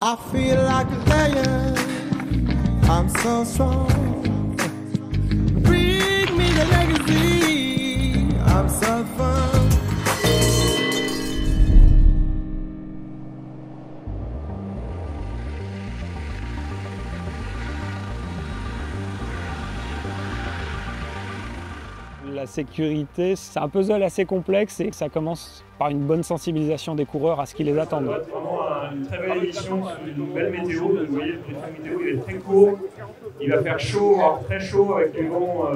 I feel like a lion, I'm so strong. Bring me the legacy, I'm so fun. La sécurité, c'est un puzzle assez complexe et ça commence par une bonne sensibilisation des coureurs à ce qui les attend. Ça va être vraiment une très belle édition, une belle météo. Vous voyez, le briefing météo il est très court. Il va faire chaud, voire très chaud avec les vents.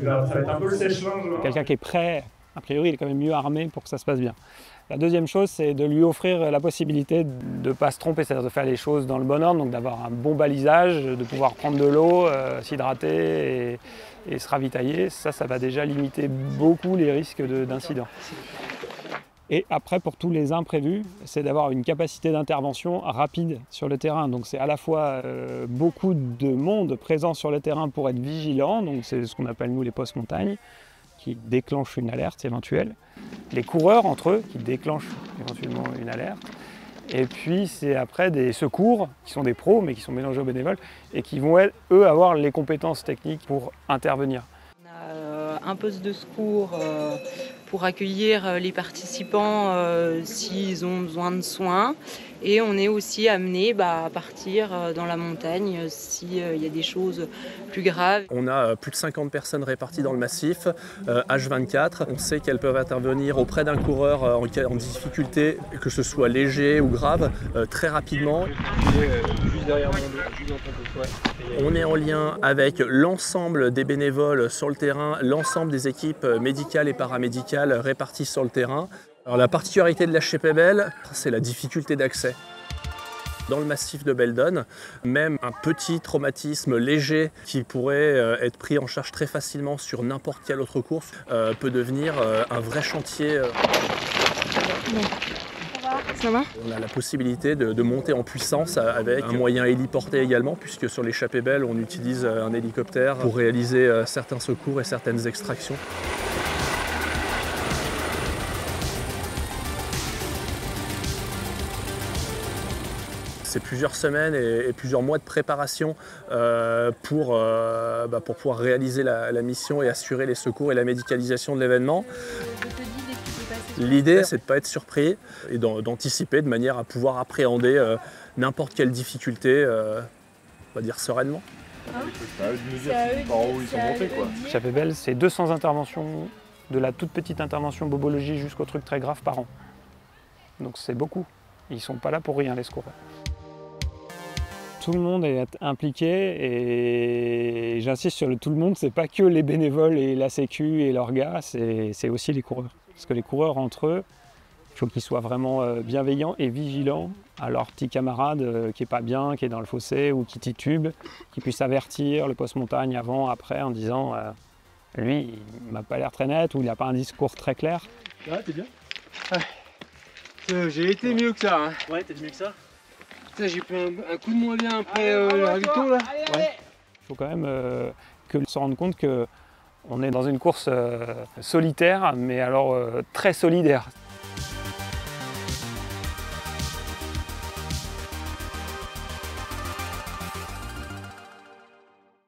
Ça va être un peu le sèche-linge. Quelqu'un qui est prêt, a priori, il est quand même mieux armé pour que ça se passe bien. La deuxième chose, c'est de lui offrir la possibilité de ne pas se tromper, c'est-à-dire de faire les choses dans le bon ordre, donc d'avoir un bon balisage, de pouvoir prendre de l'eau, s'hydrater et se ravitailler. Ça va déjà limiter beaucoup les risques d'incidents. Et après, pour tous les imprévus, c'est d'avoir une capacité d'intervention rapide sur le terrain. Donc c'est à la fois beaucoup de monde présent sur le terrain pour être vigilant, donc c'est ce qu'on appelle nous les postes montagne, qui déclenchent une alerte éventuelle. Les coureurs entre eux qui déclenchent éventuellement une alerte. Et puis c'est après des secours qui sont des pros mais qui sont mélangés aux bénévoles et qui vont eux avoir les compétences techniques pour intervenir. On a un poste de secours pour accueillir les participants s'ils ont besoin de soins. Et on est aussi amené à partir dans la montagne s'il y a des choses plus graves. On a plus de 50 personnes réparties dans le massif, H24. On sait qu'elles peuvent intervenir auprès d'un coureur en difficulté, que ce soit léger ou grave, très rapidement. Juste derrière mon dos, juste dans ton dos. On est en lien avec l'ensemble des bénévoles sur le terrain, l'ensemble des équipes médicales et paramédicales réparties sur le terrain. Alors la particularité de l'HCPBL, c'est la difficulté d'accès. Dans le massif de Beldon, même un petit traumatisme léger qui pourrait être pris en charge très facilement sur n'importe quelle autre course peut devenir un vrai chantier. Ça va ? On a la possibilité de monter en puissance avec un moyen héliporté également, puisque sur l'échappée belle, on utilise un hélicoptère pour réaliser certains secours et certaines extractions. C'est plusieurs semaines et plusieurs mois de préparation pour pouvoir réaliser la mission et assurer les secours et la médicalisation de l'événement. L'idée, c'est de ne pas être surpris et d'anticiper de manière à pouvoir appréhender n'importe quelle difficulté, on va dire sereinement. C'est à eux de nous dire par où ils sont montés, quoi. L'échappée belle, c'est 200 interventions, de la toute petite intervention bobologie jusqu'au truc très grave par an. Donc c'est beaucoup. Ils ne sont pas là pour rien, les secoureurs. Tout le monde est impliqué et j'insiste sur le tout le monde, c'est pas que les bénévoles et la sécu et leurs gars, c'est aussi les coureurs. Parce que les coureurs entre eux, il faut qu'ils soient vraiment bienveillants et vigilants à leur petit camarade qui est pas bien, qui est dans le fossé ou qui titube, qui puisse avertir le poste montagne avant, après en disant lui il m'a pas l'air très net ou il n'a pas un discours très clair. Ouais, t'es bien. Ouais. J'ai été mieux que ça. Hein. Ouais, t'es mieux que ça. J'ai pris un coup de moins bien après le ravito là. Ouais. Il faut quand même que se rendre compte qu'on est dans une course solitaire, mais alors très solidaire.